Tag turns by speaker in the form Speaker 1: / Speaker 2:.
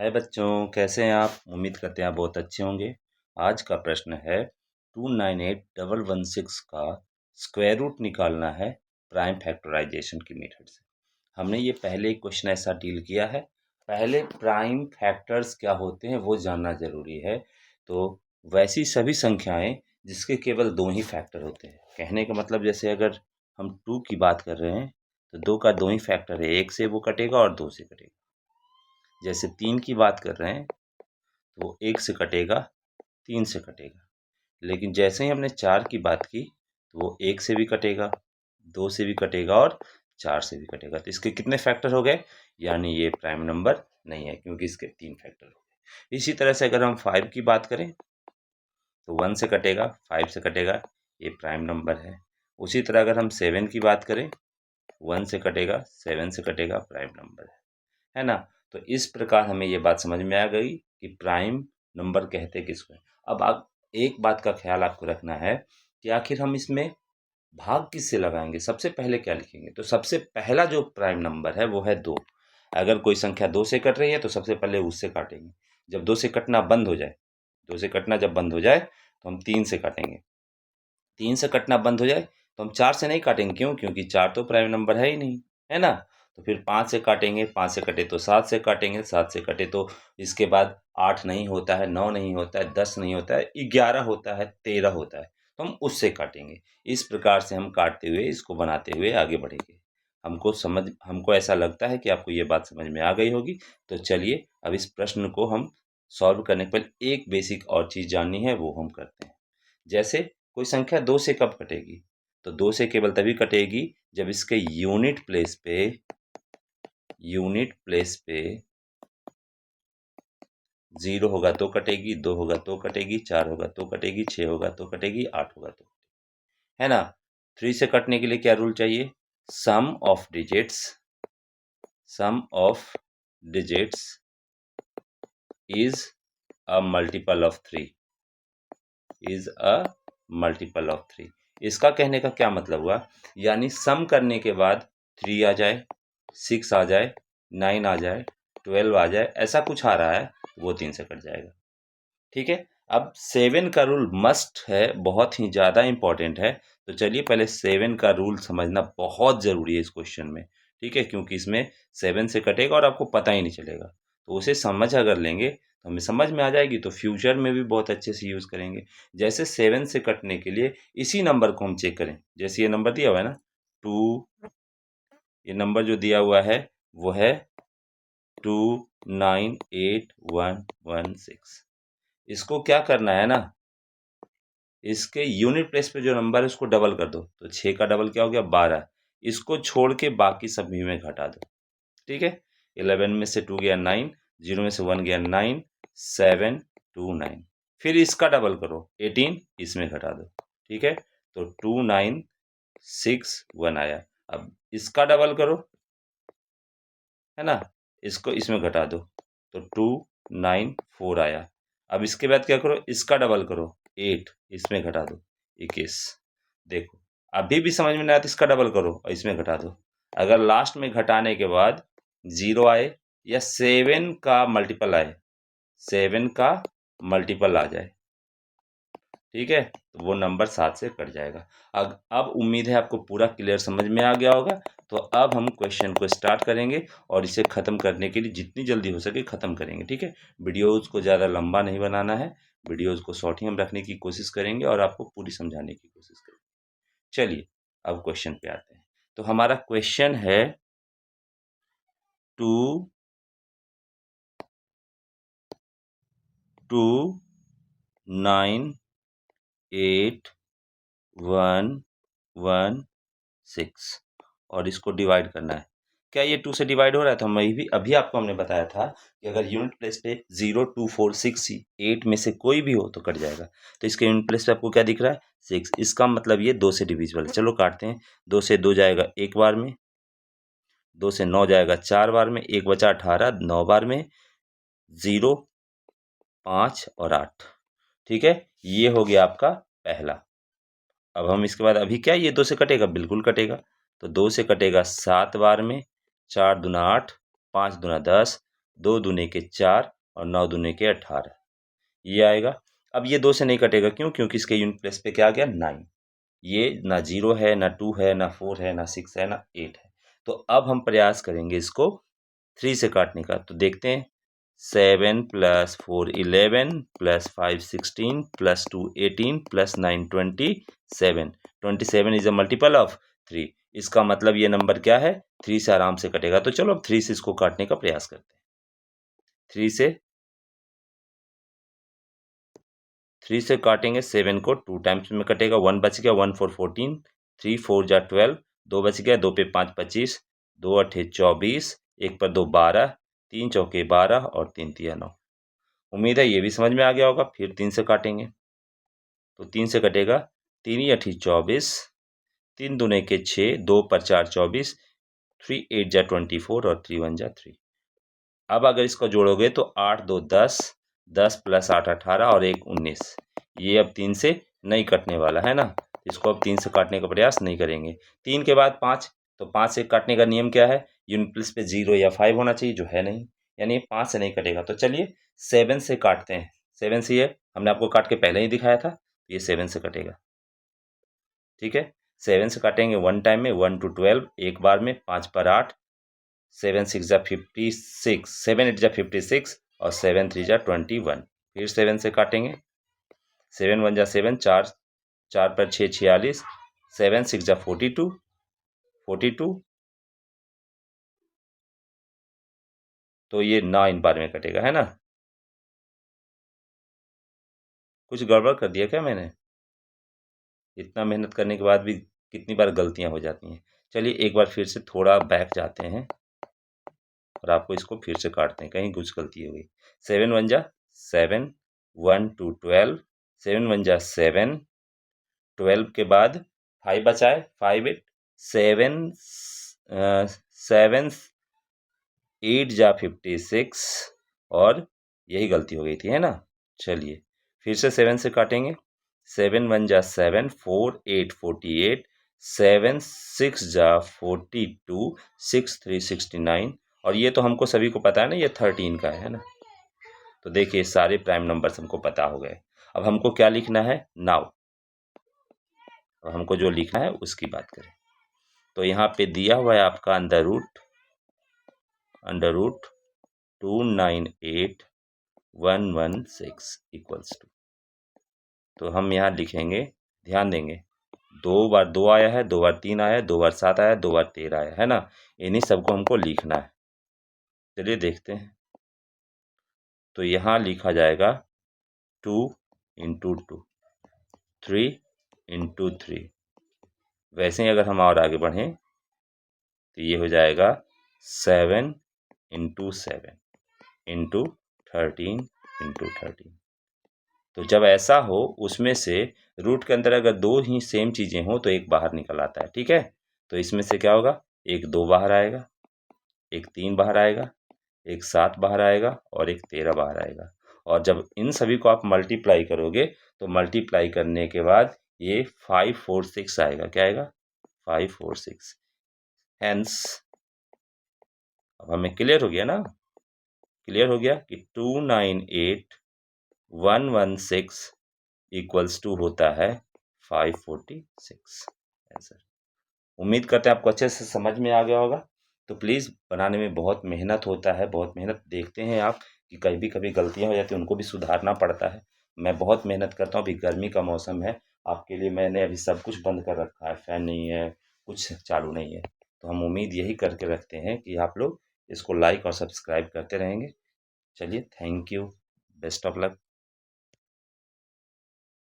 Speaker 1: हाय बच्चों, कैसे हैं आप? उम्मीद करते हैं आप बहुत अच्छे होंगे। आज का प्रश्न है 298116 का स्क्वायर रूट निकालना है प्राइम फैक्टराइजेशन की मेथड से। हमने ये पहले एक क्वेश्चन ऐसा डील किया है। पहले प्राइम फैक्टर्स क्या होते हैं वो जानना ज़रूरी है। तो वैसी सभी संख्याएं जिसके केवल दो ही फैक्टर होते हैं। कहने का मतलब जैसे अगर हम 2 की बात कर रहे हैं तो 2 का दो ही फैक्टर है, 1 से वो कटेगा और 2 से कटेगा। जैसे 3 की बात कर रहे हैं तो वो 1 से कटेगा, 3 से कटेगा। लेकिन जैसे ही हमने 4 की बात की तो वो 1 से भी कटेगा, 2 से भी कटेगा और 4 से भी कटेगा। तो इसके कितने फैक्टर हो गए? यानी ये प्राइम नंबर नहीं है क्योंकि इसके 3 फैक्टर हो गए। इसी तरह से अगर हम 5 की बात करें तो 1 से कटेगा, 5 से कटेगा, ये प्राइम नंबर है। उसी तरह अगर हम 7 की बात करें 1 से कटेगा, 7 से कटेगा, प्राइम नंबर है ना? तो इस प्रकार हमें ये बात समझ में आ गई कि प्राइम नंबर कहते किसको हैं। अब आप एक बात का ख्याल आपको रखना है कि आखिर हम इसमें भाग किससे लगाएंगे, सबसे पहले क्या लिखेंगे? तो सबसे पहला जो प्राइम नंबर है वो है 2। अगर कोई संख्या 2 से कट रही है तो सबसे पहले उससे काटेंगे। जब 2 से कटना बंद हो जाए, 2 से कटना जब बंद हो जाए तो हम 3 से काटेंगे। 3 से कटना बंद हो जाए तो हम 4 से नहीं काटेंगे। क्यों? क्योंकि 4 तो प्राइम नंबर है ही नहीं, है ना? तो फिर 5 से काटेंगे, 5 से कटे तो 7 से काटेंगे, 7 से कटे तो इसके बाद 8 नहीं होता है, 9 नहीं होता है, 10 नहीं होता है, 11 होता है, 13 होता है, तो हम उससे काटेंगे। इस प्रकार से हम काटते हुए इसको बनाते हुए आगे बढ़ेंगे। हमको ऐसा लगता है कि आपको ये बात समझ में आ गई होगी। तो चलिए अब इस प्रश्न को हम सॉल्व करने के पहले एक बेसिक और चीज़ जाननी है वो हम करते हैं। जैसे कोई संख्या 2 से कब कटेगी? तो 2 से केवल तभी कटेगी जब इसके यूनिट प्लेस पे 0 होगा तो कटेगी, 2 होगा तो कटेगी, 4 होगा तो कटेगी, 6 होगा तो कटेगी, 8 होगा तो, है ना? 3 से कटने के लिए क्या रूल चाहिए? Sum of digits is a multiple of 3। इसका कहने का क्या मतलब हुआ? यानी सम करने के बाद 3 आ जाए, 6 आ जाए, 9 आ जाए, 12 आ जाए, ऐसा कुछ आ रहा है वो 3 से कट जाएगा। ठीक है। अब 7 का रूल मस्ट है, बहुत ही ज़्यादा इंपॉर्टेंट है। तो चलिए पहले 7 का रूल समझना बहुत ज़रूरी है इस क्वेश्चन में। ठीक है, क्योंकि इसमें 7 से कटेगा और आपको पता ही नहीं चलेगा। तो उसे समझ अगर लेंगे तो हमें समझ में आ जाएगी, तो फ्यूचर में भी बहुत अच्छे से यूज़ करेंगे। जैसे 7 से कटने के लिए इसी नंबर को हम चेक करें। जैसे ये नंबर दिया हुआ है ना 2, ये नंबर जो दिया हुआ है वो है 298116। इसको क्या करना है ना, इसके यूनिट प्लेस पे जो नंबर है उसको डबल कर दो। तो 6 का डबल क्या हो गया? 12। इसको छोड़ के बाकी सभी में घटा दो। ठीक है। 11 में से 2 गया 9, 0 में से 1 गया 9, 7 2 9। फिर इसका डबल करो 18, इसमें घटा दो। ठीक है, तो 2961 आया। अब इसका डबल करो, है ना, इसको इसमें घटा दो तो 294 आया। अब इसके बाद क्या करो? इसका डबल करो 8, इसमें घटा दो 21। देखो अभी भी समझ में नहीं आया तो इसका डबल करो और इसमें घटा दो। अगर लास्ट में घटाने के बाद 0 आए या 7 का मल्टीपल आए, 7 का मल्टीपल आ जाए, ठीक है, तो वो नंबर 7 से कट जाएगा। अब उम्मीद है आपको पूरा क्लियर समझ में आ गया होगा। तो अब हम क्वेश्चन को स्टार्ट करेंगे और इसे ख़त्म करने के लिए जितनी जल्दी हो सके ख़त्म करेंगे। ठीक है, वीडियोज़ को ज़्यादा लंबा नहीं बनाना है, वीडियोज़ को शॉर्ट ही हम रखने की कोशिश करेंगे और आपको पूरी समझाने की कोशिश करेंगे। चलिए अब क्वेश्चन पे आते हैं। तो हमारा क्वेश्चन है 298116 और इसको डिवाइड करना है। क्या ये 2 से डिवाइड हो रहा है? तो हम अभी आपको हमने बताया था कि अगर यूनिट प्लेस पे 0 2 4 6 8 में से कोई भी हो तो कट जाएगा। तो इसके यूनिट प्लेस पे आपको क्या दिख रहा है? 6। इसका मतलब ये 2 से डिविजिबल है। चलो काटते हैं। 2 से 2 जाएगा एक बार में, 2 से 9 जाएगा 4 बार में, 1 बचा 18 9 बार में, 0 5 और 8। ठीक है, ये हो गया आपका पहला। अब हम इसके बाद अभी क्या ये 2 से कटेगा? बिल्कुल कटेगा। तो 2 से कटेगा 7 बार में, 4 दूना 8, 5 दूना 10, 2 दूने के 4 और 9 दूने के 18, ये आएगा। अब ये 2 से नहीं कटेगा, क्यों? क्योंकि इसके यूनिट प्लेस पे क्या आ गया 9। ये ना 0 है, ना 2 है, ना 4 है, ना 6 है, ना 8 है। तो अब हम प्रयास करेंगे इसको 3 से काटने का। तो देखते हैं, 7 + 4 11 + 5 16 + 2 18 + 9 27। 27 इज अ मल्टीपल ऑफ 3। इसका मतलब ये नंबर क्या है, 3 से आराम से कटेगा। तो चलो अब 3 से इसको काटने का प्रयास करते हैं। 3 से काटेंगे 7 को, 2 टाइम्स में कटेगा, 1 बच गया, 1 4 14, 3 4 जा 12, 2 बच गया, 2 पे 5 25, 2 8 24, 1 पर 2 12, 3 चौके 12 और 3 तिया 9। उम्मीद है ये भी समझ में आ गया होगा। फिर 3 से काटेंगे, तो 3 से कटेगा, 3 8 24, 3 दूने के 6, 2 पर 4 24, 3 8 जा 24 और 3 1 जा 3। अब अगर इसको जोड़ोगे तो 8 2 10, 10 + 8 18 और 1 19। ये अब 3 से नहीं कटने वाला है ना, इसको अब 3 से काटने का प्रयास नहीं करेंगे। 3 के बाद 5, तो 5 से काटने का नियम क्या है, यूनिट प्लेस पे 0 या 5 होना चाहिए, जो है नहीं, यानी 5 से नहीं कटेगा। तो चलिए 7 से काटते हैं। 7 से, ये हमने आपको काट के पहले ही दिखाया था, ये 7 से कटेगा। ठीक है, 7 से काटेंगे 1 टाइम में, 1 to 12 एक बार में, 5 पर 8, 7 6 जा 56, 7 8 जा 56 और 7 3 जा 21। फिर 7 से काटेंगे, 7 1 जा 7, 4 4 पर 6 46, 7 6 जा 42, 42, तो ये 9 बार में कटेगा, है ना। कुछ गड़बड़ कर दिया क्या मैंने? इतना मेहनत करने के बाद भी कितनी बार गलतियां हो जाती हैं। चलिए एक बार फिर से थोड़ा बैक जाते हैं और आपको इसको फिर से काटते हैं, कहीं कुछ गलती हो गई। 7 1 जा 7, 1 2 12, 7 1 जा 7, 12 के बाद 5 बचाए, 5 8, 7 7 8 जा 56 और यही गलती हो गई थी, है ना। चलिए फिर से 7 से काटेंगे, 7 1 जा 7, 4 8 48, 7 6 जा 42, 6 3 69 और ये तो हमको सभी को पता है ना, ये 13 का है ना। तो देखिए सारे प्राइम नंबर्स हमको पता हो गए। अब हमको क्या लिखना है नाउ, और हमको जो लिखना है उसकी बात करें। तो यहाँ पे दिया हुआ है आपका अंडर रूट 298,116 इक्वल्स टू, तो हम यहाँ लिखेंगे, ध्यान देंगे, 2 बार 2 आया है, 2 बार 3 आया है, 2 बार 7 आया है, 2 बार 13 आया है ना। इन्हीं सबको हमको लिखना है। चलिए देखते हैं, तो यहाँ लिखा जाएगा 2 × 2, 3 × 3। वैसे ही अगर हम और आगे बढ़ें तो ये हो जाएगा 7 × 7 × 13 × 13। तो जब ऐसा हो, उसमें से रूट के अंदर अगर 2 ही सेम चीज़ें हों तो एक बाहर निकल आता है, ठीक है। तो इसमें से क्या होगा, एक 2 बाहर आएगा, एक 3 बाहर आएगा, एक 7 बाहर आएगा और एक 13 बाहर आएगा। और जब इन सभी को आप मल्टीप्लाई करोगे तो मल्टीप्लाई करने के बाद ये 546 आएगा। क्या आएगा, 546। हेंस अब हमें क्लियर हो गया ना, क्लियर हो गया कि 298,116 इक्वल्स टू होता है 546 आंसर। उम्मीद करते हैं आपको अच्छे से समझ में आ गया होगा। तो प्लीज़ बनाने में बहुत मेहनत होता है, बहुत मेहनत देखते हैं आप कि कभी कभी गलतियां हो जाती हैं, उनको भी सुधारना पड़ता है। मैं बहुत मेहनत करता हूँ, अभी गर्मी का मौसम है, आपके लिए मैंने अभी सब कुछ बंद कर रखा है, फ़ैन नहीं है, कुछ चालू नहीं है। तो हम उम्मीद यही करके रखते हैं कि आप लोग इसको लाइक और सब्सक्राइब करते रहेंगे। चलिए, thank you, best of luck.